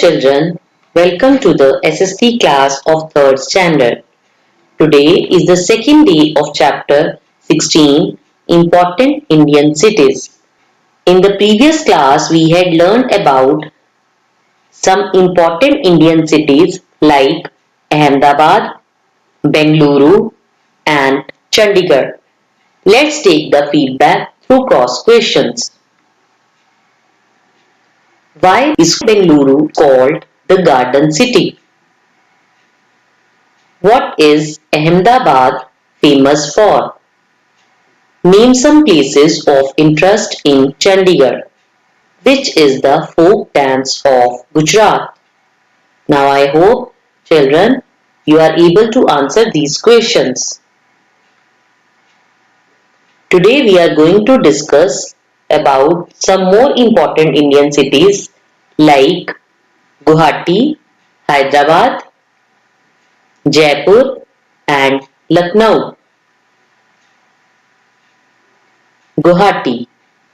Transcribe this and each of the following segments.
children, welcome to the SST class of 3rd standard. Today is the second day of chapter 16, Important Indian Cities. In the previous class, we had learned about some important Indian cities like Ahmedabad, Bengaluru and Chandigarh. Let's take the feedback through cross questions. Why is Bengaluru called the Garden City? What is Ahmedabad famous for? Name some places of interest in Chandigarh. Which is the folk dance of Gujarat? Now I hope, children, you are able to answer these questions. Today we are going to discuss about some more important Indian cities like Guwahati, Hyderabad, Jaipur and Lucknow. Guwahati.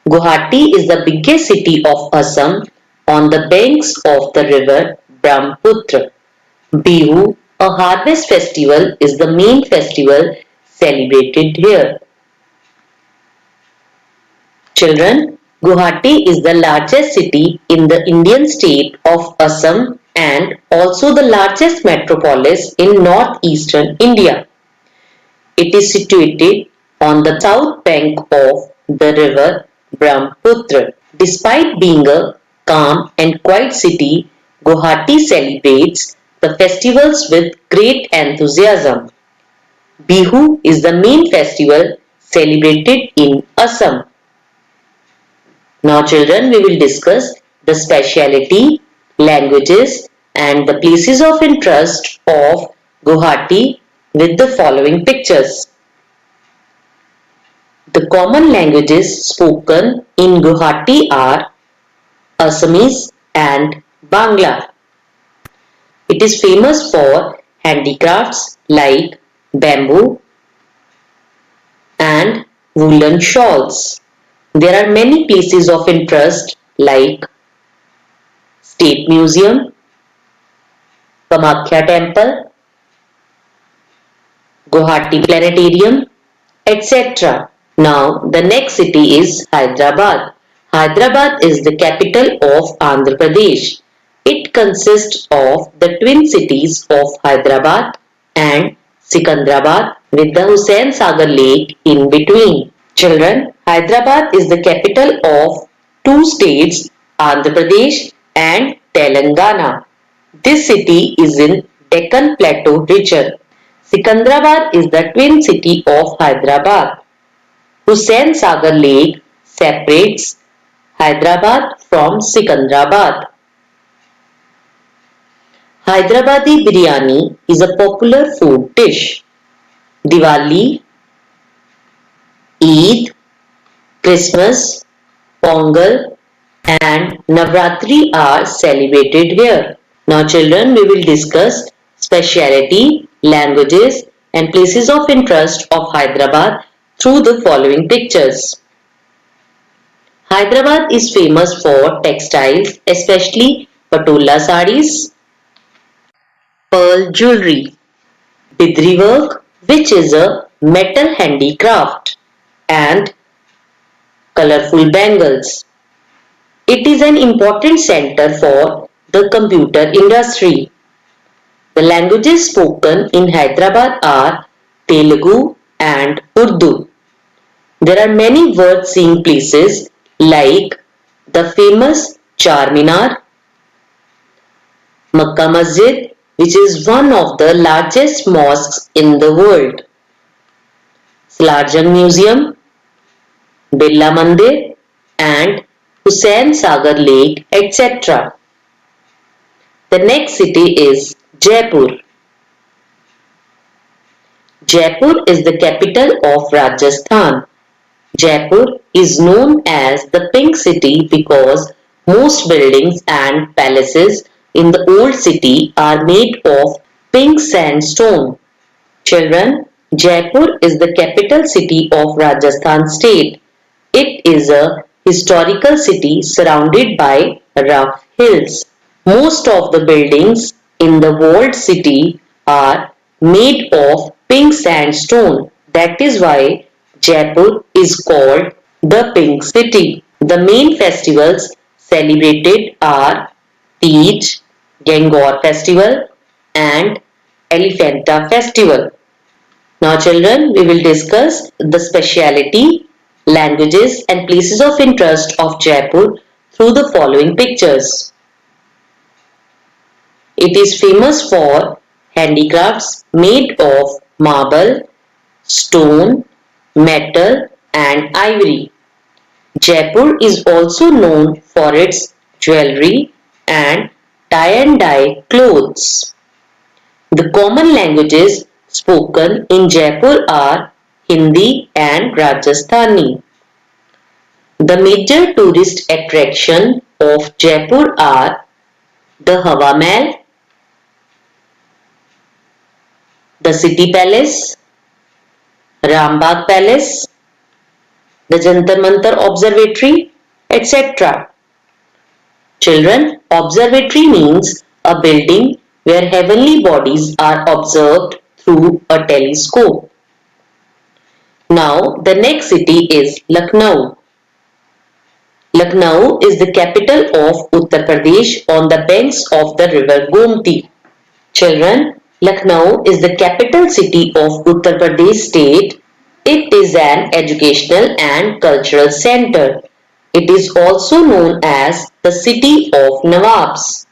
Guwahati is the biggest city of Assam on the banks of the river Brahmaputra. Bihu, a harvest festival, is the main festival celebrated here. Children, Guwahati is the largest city in the Indian state of Assam and also the largest metropolis in northeastern India. It is situated on the south bank of the river Brahmaputra. Despite being a calm and quiet city, Guwahati celebrates the festivals with great enthusiasm. Bihu is the main festival celebrated in Assam. Now children, we will discuss the speciality, languages and the places of interest of Guwahati with the following pictures. The common languages spoken in Guwahati are Assamese and Bangla. It is famous for handicrafts like bamboo and woolen shawls. There are many places of interest like State Museum, Kamakhya Temple, Guwahati Planetarium, etc. Now the next city is Hyderabad. Hyderabad is the capital of Andhra Pradesh. It consists of the twin cities of Hyderabad and Sikandrabad with the Hussain Sagar Lake in between. Children, Hyderabad is the capital of two states, Andhra Pradesh and Telangana. This city is in Deccan Plateau region. Sikandrabad is the twin city of Hyderabad. Hussain Sagar Lake separates Hyderabad from Sikandrabad. Hyderabadi biryani is a popular food dish. Diwali, Eid, Christmas, Pongal and Navratri are celebrated here. Now children, we will discuss speciality, languages and places of interest of Hyderabad through the following pictures. Hyderabad is famous for textiles, especially patola sarees, pearl jewelry, bidri work, which is a metal handicraft, and colorful bangles. It is an important center for the computer industry. The languages spoken in Hyderabad are Telugu and Urdu. There are many worth-seeing places like the famous Charminar, Makkah Masjid, which is one of the largest mosques in the world, Salarjung Museum, Birla Mandir and Hussain Sagar Lake, etc. The next city is Jaipur. Jaipur is the capital of Rajasthan. Jaipur is known as the Pink City because most buildings and palaces in the old city are made of pink sandstone. Children, Jaipur is the capital city of Rajasthan state. It is a historical city surrounded by rough hills. Most of the buildings in the walled city are made of pink sandstone. That is why Jaipur is called the Pink City. The main festivals celebrated are Tej, Gangor Festival and Elephanta Festival. Now children, we will discuss the speciality, languages and places of interest of Jaipur through the following pictures. It is famous for handicrafts made of marble, stone, metal and ivory. Jaipur is also known for its jewellery and tie-and-dye clothes. The common languages spoken in Jaipur are Hindi and Rajasthani. The major tourist attraction of Jaipur are the Hawa Mahal, the City Palace, Rambagh Palace, the Jantar Mantar Observatory, etc. Children, observatory means a building where heavenly bodies are observed through a telescope. Now, the next city is Lucknow. Lucknow is the capital of Uttar Pradesh on the banks of the river Gomti. Children, Lucknow is the capital city of Uttar Pradesh state. It is an educational and cultural center. It is also known as the city of Nawabs.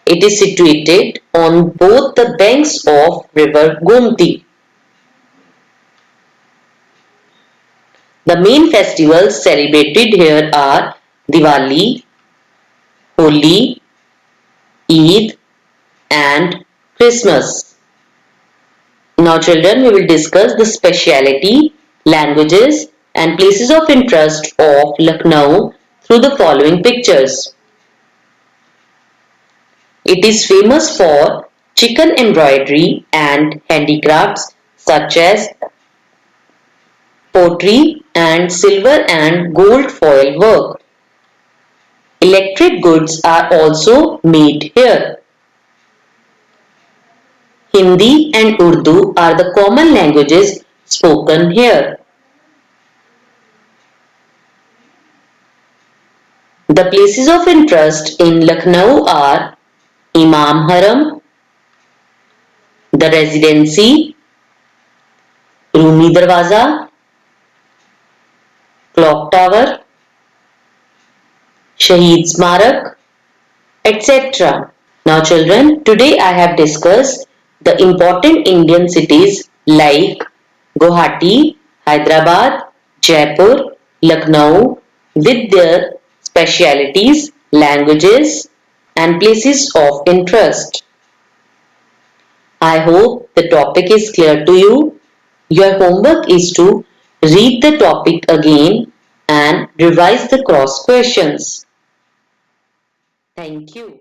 It is situated on both the banks of river Gomti. The main festivals celebrated here are Diwali, Holi, Eid and Christmas. Now children, we will discuss the speciality, languages and places of interest of Lucknow through the following pictures. It is famous for chicken embroidery and handicrafts such as pottery and silver and gold foil work. Electric goods are also made here. Hindi and Urdu are the common languages spoken here. The places of interest in Lucknow are Imam Haram, the Residency, Rumi Darwaza, Clock Tower, Shaheed Smarak, etc. Now children, today I have discussed the important Indian cities like Guwahati, Hyderabad, Jaipur, Lucknow with their specialities, languages and places of interest. I hope the topic is clear to you. Your homework is to read the topic again and revise the cross questions. Thank you.